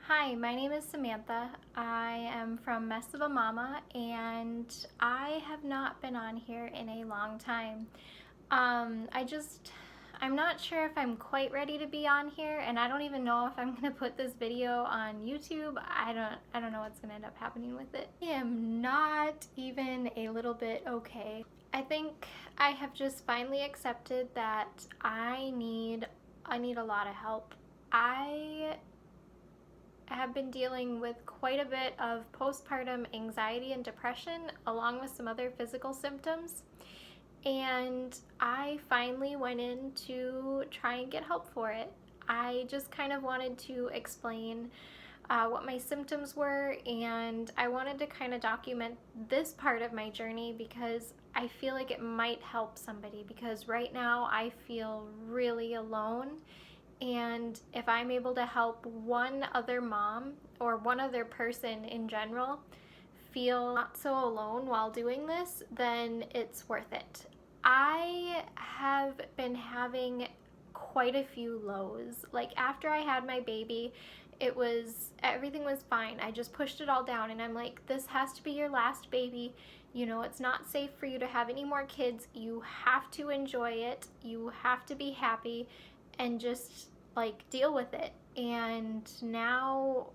Hi, my name is Samantha. I am from Mess of a Mama, and I have not been on here in a long time. I'm not sure if I'm quite ready to be on here, and I don't even know if I'm gonna put this video on YouTube. I don't know what's gonna end up happening with it. I am not even a little bit okay. I think I have just finally accepted that I need a lot of help. I have been dealing with quite a bit of postpartum anxiety and depression, along with some other physical symptoms. And I finally went in to try and get help for it. I just kind of wanted to explain what my symptoms were, and I wanted to kind of document this part of my journey because I feel like it might help somebody, because right now I feel really alone. And if I'm able to help one other mom or one other person in general feel not so alone while doing this, then it's worth it. I have been having quite a few lows. Like after I had my baby, everything was fine. I just pushed it all down and I'm like, this has to be your last baby. You know, it's not safe for you to have any more kids. You have to enjoy it. You have to be happy and just like deal with it. And now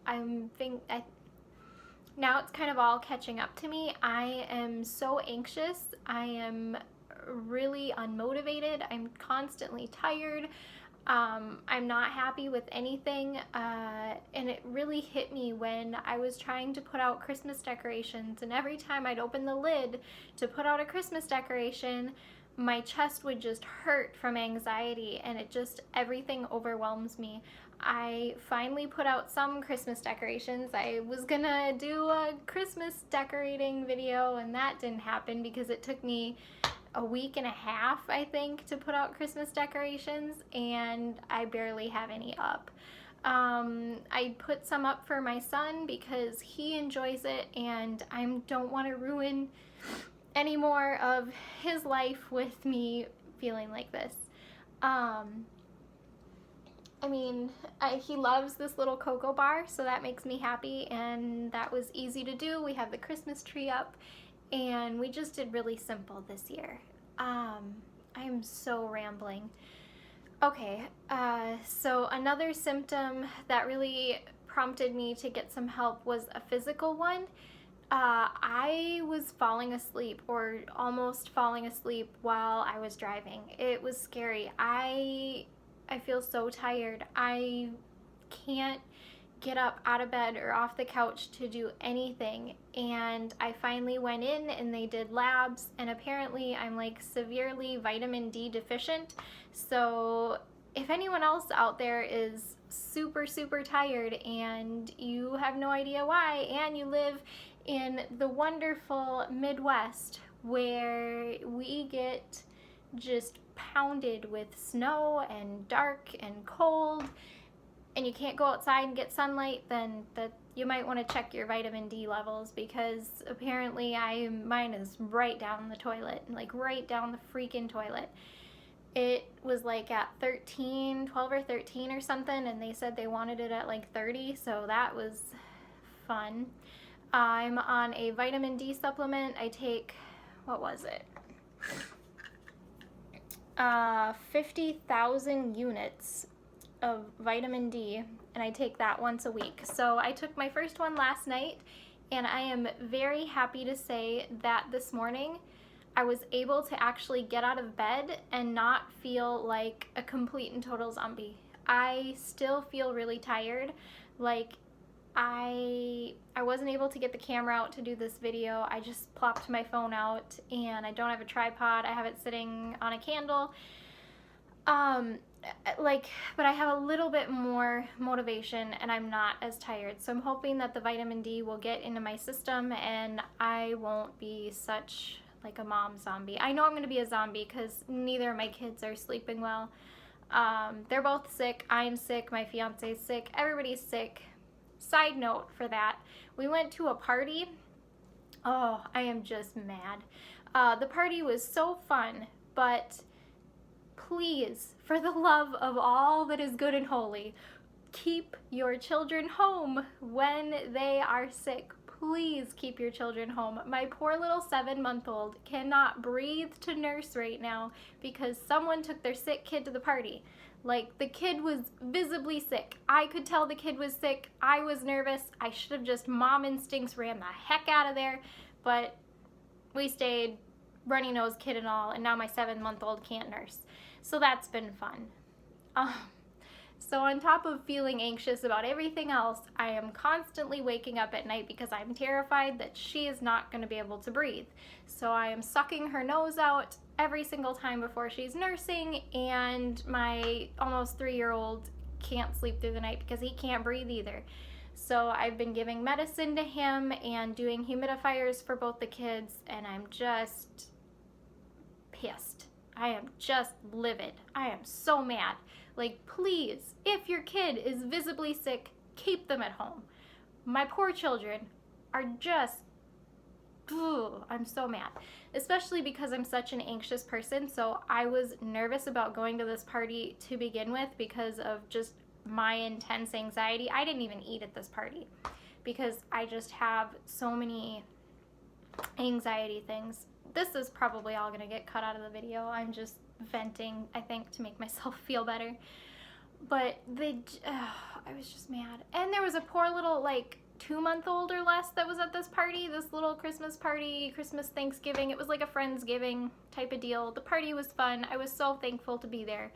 now it's kind of all catching up to me. I am so anxious. I am really unmotivated. I'm constantly tired. I'm not happy with anything, and it really hit me when I was trying to put out Christmas decorations, and every time I'd open the lid to put out a Christmas decoration, my chest would just hurt from anxiety, and everything overwhelms me. I finally put out some Christmas decorations. I was gonna do a Christmas decorating video, and that didn't happen because it took me a week and a half, I think, to put out Christmas decorations, and I barely have any up. I put some up for my son because he enjoys it, and I don't want to ruin any more of his life with me feeling like this. He loves this little cocoa bar, so that makes me happy, and that was easy to do. We have the Christmas tree up, and we just did really simple this year. I am so rambling. Okay, so another symptom that really prompted me to get some help was a physical one. I was falling asleep, or almost falling asleep, while I was driving. It was scary. I feel so tired. I can't get up out of bed or off the couch to do anything. And I finally went in and they did labs, and apparently I'm like severely vitamin D deficient. So if anyone else out there is super tired and you have no idea why, and you live in the wonderful Midwest where we get just pounded with snow and dark and cold, and you can't go outside and get sunlight, then you might want to check your vitamin D levels, because apparently mine is right down the toilet, like right down the freaking toilet. It was like at 12 or 13 or something, and they said they wanted it at like 30, so that was fun. I'm on a vitamin D supplement. I take, what was it? 50,000 units of vitamin D, and I take that once a week. So I took my first one last night, and I am very happy to say that this morning I was able to actually get out of bed and not feel like a complete and total zombie. I still feel really tired. Like I wasn't able to get the camera out to do this video. I just plopped my phone out, and I don't have a tripod. I have it sitting on a candle. But I have a little bit more motivation, and I'm not as tired. So I'm hoping that the vitamin D will get into my system and I won't be such like a mom zombie. I know I'm going to be a zombie because neither of my kids are sleeping well. They're both sick. I'm sick. My fiance's sick. Everybody's sick. Side note for that, we went to a party. Oh, I am just mad. The party was so fun, but please, for the love of all that is good and holy, keep your children home when they are sick. Please keep your children home. My poor little 7-month-old cannot breathe to nurse right now because someone took their sick kid to the party. Like, the kid was visibly sick. I could tell the kid was sick. I was nervous. I should have just mom instincts ran the heck out of there, but we stayed, runny nose kid and all, and now my 7-month-old can't nurse. So that's been fun. So on top of feeling anxious about everything else, I am constantly waking up at night because I'm terrified that she is not going to be able to breathe. So I am sucking her nose out every single time before she's nursing, and my almost 3-year-old can't sleep through the night because he can't breathe either. So I've been giving medicine to him and doing humidifiers for both the kids, and I'm just pissed. I am just livid. I am so mad. Like, please, if your kid is visibly sick, keep them at home. My poor children are just, I'm so mad. Especially because I'm such an anxious person, so I was nervous about going to this party to begin with because of just my intense anxiety. I didn't even eat at this party because I just have so many anxiety things. This is probably all gonna get cut out of the video. I'm just venting, I think, to make myself feel better. But I was just mad. And there was a poor little, like, 2-month-old or less that was at this party, this little Christmas party, Christmas Thanksgiving. It was like a Friendsgiving type of deal. The party was fun. I was so thankful to be there.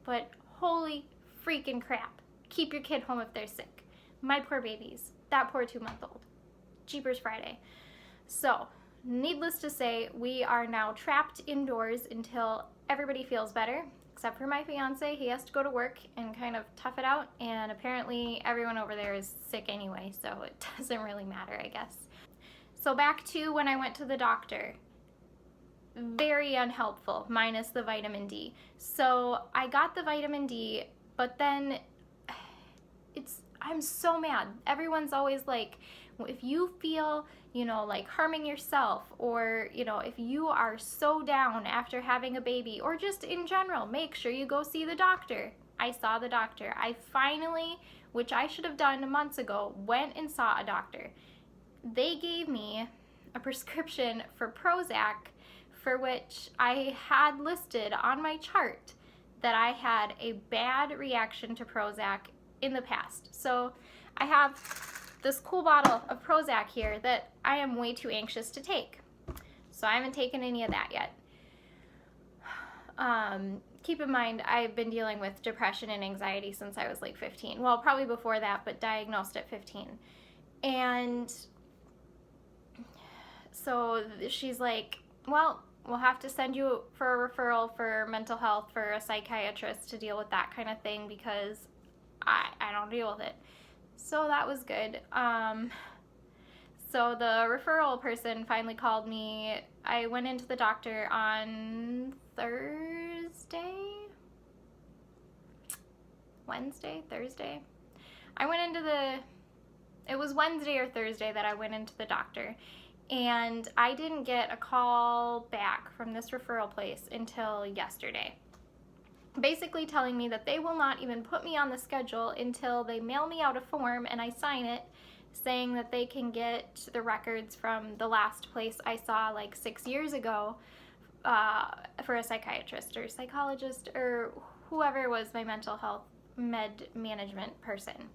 But holy freaking crap. Keep your kid home if they're sick. My poor babies. That poor 2-month-old. Jeepers Friday. So, needless to say, we are now trapped indoors until everybody feels better, except for my fiance. He has to go to work and kind of tough it out, and apparently everyone over there is sick anyway, so it doesn't really matter, I guess. So back to when I went to the doctor. Very unhelpful, minus the vitamin D. So I got the vitamin D, but then I'm so mad. Everyone's always like, if you feel, like harming yourself, or, if you are so down after having a baby, or just in general, make sure you go see the doctor. I saw the doctor. I finally, which I should have done months ago, went and saw a doctor. They gave me a prescription for Prozac, for which I had listed on my chart that I had a bad reaction to Prozac in the past. So I have this cool bottle of Prozac here that I am way too anxious to take. So I haven't taken any of that yet. Keep in mind, I've been dealing with depression and anxiety since I was like 15. Well, probably before that, but diagnosed at 15. And so she's like, well, we'll have to send you for a referral for mental health for a psychiatrist to deal with that kind of thing because I don't deal with it. So that was good. So the referral person finally called me. I went into the doctor on Thursday. It was Wednesday or Thursday that I went into the doctor. And I didn't get a call back from this referral place until yesterday. Basically telling me that they will not even put me on the schedule until they mail me out a form and I sign it, saying that they can get the records from the last place I saw like 6 years ago for a psychiatrist or psychologist or whoever was my mental health med management person.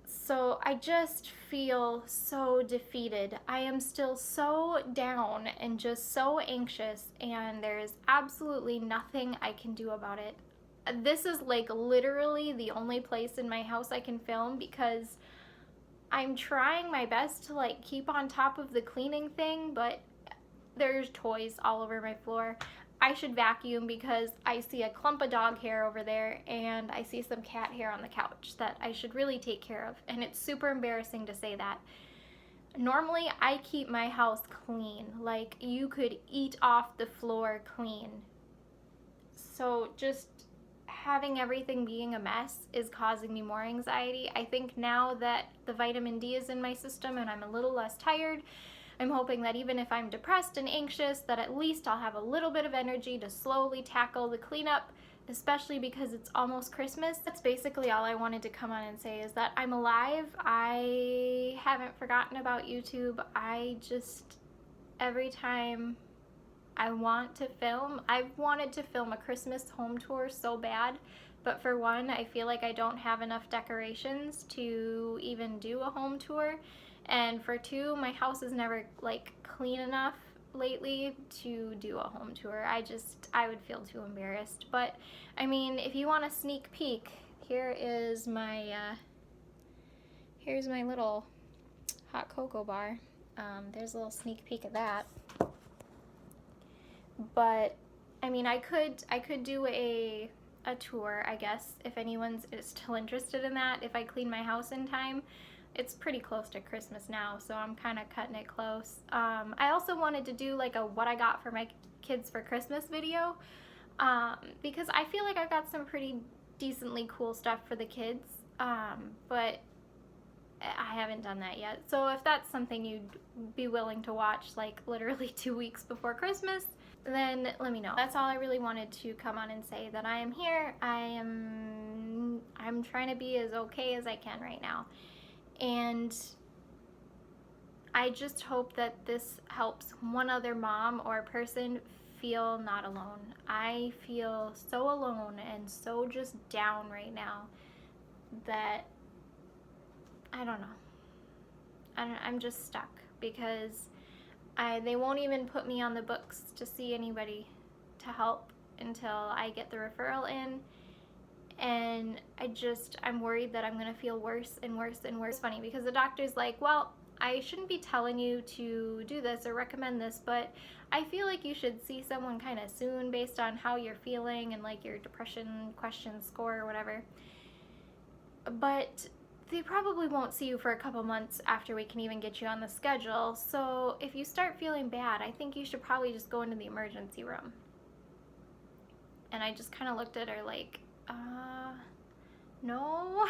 So I just feel so defeated. I am still so down and just so anxious, and there's absolutely nothing I can do about it. This is like literally the only place in my house I can film because I'm trying my best to like keep on top of the cleaning thing, but there's toys all over my floor. I should vacuum because I see a clump of dog hair over there and I see some cat hair on the couch that I should really take care of, and it's super embarrassing to say that. Normally I keep my house clean, like you could eat off the floor clean. So just having everything being a mess is causing me more anxiety. I think now that the vitamin D is in my system and I'm a little less tired, I'm hoping that even if I'm depressed and anxious, that at least I'll have a little bit of energy to slowly tackle the cleanup especially because it's almost Christmas. That's basically all I wanted to come on and say, is that I'm alive. I haven't forgotten about YouTube. I just, every time I want to film, I've wanted to film a Christmas home tour so bad, but for one, I feel like I don't have enough decorations to even do a home tour, and for two, my house is never like clean enough lately to do a home tour. I would feel too embarrassed. But I mean, if you want a sneak peek, here's my little hot cocoa bar. There's a little sneak peek of that. But I mean, I could do a tour, I guess, if anyone's still interested in that, if I clean my house in time. It's pretty close to Christmas now, so I'm kind of cutting it close. I also wanted to do like a what I got for my kids for Christmas video, because I feel like I've got some pretty decently cool stuff for the kids, but I haven't done that yet. So if that's something you'd be willing to watch like literally 2 weeks before Christmas, then let me know. That's all I really wanted to come on and say, that I am here. I'm trying to be as okay as I can right now. And I just hope that this helps one other mom or person feel not alone. I feel so alone and so just down right now that I don't know. I'm just stuck because they won't even put me on the books to see anybody to help until I get the referral in. And I'm worried that I'm gonna feel worse and worse and worse. It's funny because the doctor's like, well, I shouldn't be telling you to do this or recommend this, but I feel like you should see someone kind of soon based on how you're feeling and like your depression question score or whatever. But they probably won't see you for a couple months after we can even get you on the schedule. So if you start feeling bad, I think you should probably just go into the emergency room. And I just kind of looked at her like, no.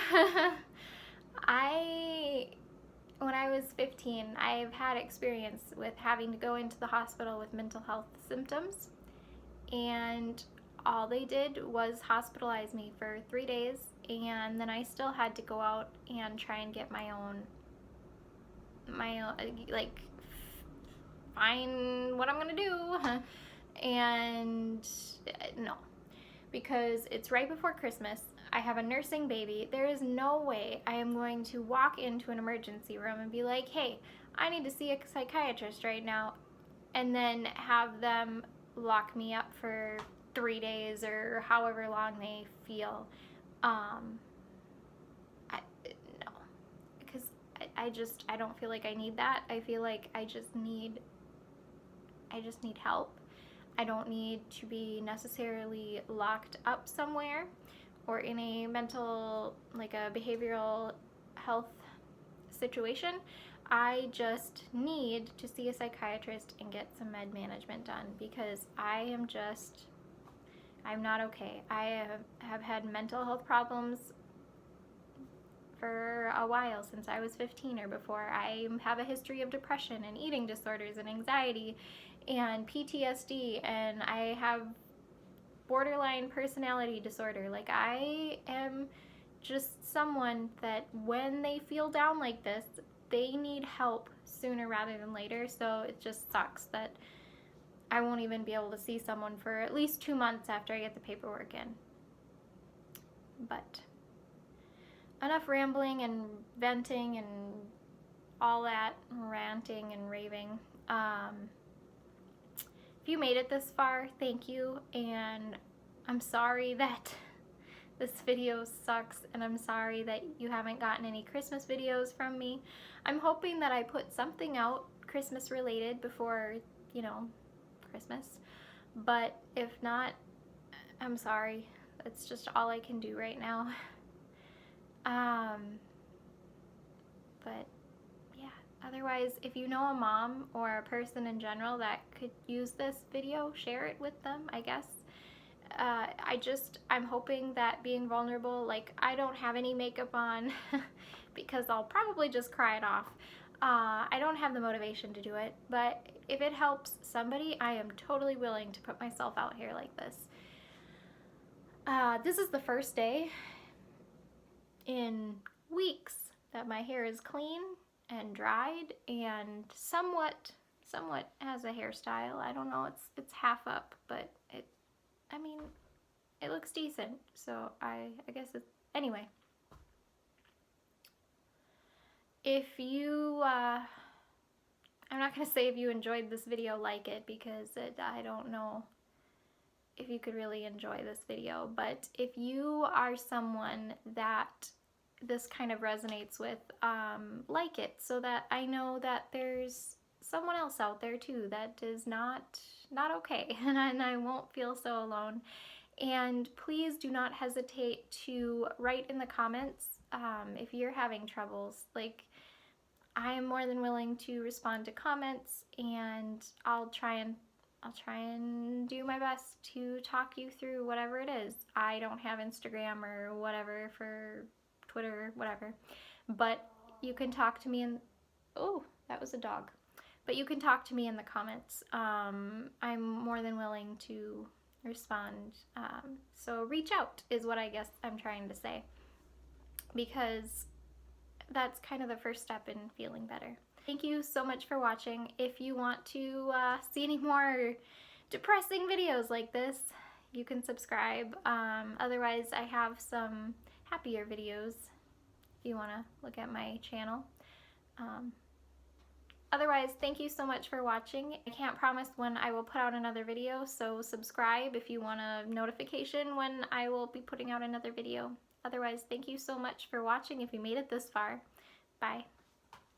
When I was 15, I've had experience with having to go into the hospital with mental health symptoms, and all they did was hospitalize me for 3 days, and then I still had to go out and try and get my own like, find what I'm gonna do. And no, because it's right before Christmas. I have a nursing baby. There is no way I am going to walk into an emergency room and be like, hey, I need to see a psychiatrist right now, and then have them lock me up for 3 days or however long they feel. No, because I don't feel like I need that. I feel like I just need help. I don't need to be necessarily locked up somewhere or in a mental, like a behavioral health situation. I just need to see a psychiatrist and get some med management done, because I'm not okay. I have had mental health problems for a while, since I was 15 or before. I have a history of depression and eating disorders and anxiety and PTSD, and I have borderline personality disorder. Like, I am just someone that when they feel down like this, they need help sooner rather than later. So it just sucks that I won't even be able to see someone for at least 2 months after I get the paperwork in. But enough rambling and venting and all that ranting and raving. If you made it this far, thank you, and I'm sorry that this video sucks, and I'm sorry that you haven't gotten any Christmas videos from me. I'm hoping that I put something out Christmas related before, Christmas, but if not, I'm sorry. It's just all I can do right now. But otherwise, if you know a mom or a person in general that could use this video, share it with them, I guess. I'm hoping that being vulnerable, like, I don't have any makeup on because I'll probably just cry it off. I don't have the motivation to do it, but if it helps somebody, I am totally willing to put myself out here like this. This is the first day in weeks that my hair is clean and dried and somewhat has a hairstyle. I don't know, it's half up, but I mean, it looks decent. So I guess anyway. If you, I'm not gonna say if you enjoyed this video, like it, because I don't know if you could really enjoy this video, but if you are someone that this kind of resonates with, like it, so that I know that there's someone else out there too that is not okay, and I won't feel so alone. And please do not hesitate to write in the comments if you're having troubles. Like, I am more than willing to respond to comments, and I'll try and do my best to talk you through whatever it is. I don't have Instagram or whatever for Twitter, whatever, but you can talk to me oh, that was a dog. But you can talk to me in the comments. I'm more than willing to respond. So reach out is what I guess I'm trying to say, because that's kind of the first step in feeling better. Thank you so much for watching. If you want to see any more depressing videos like this, you can subscribe. Otherwise, I have some happier videos if you want to look at my channel. Otherwise, thank you so much for watching. I can't promise when I will put out another video, so subscribe if you want a notification when I will be putting out another video. Otherwise, thank you so much for watching if you made it this far. Bye.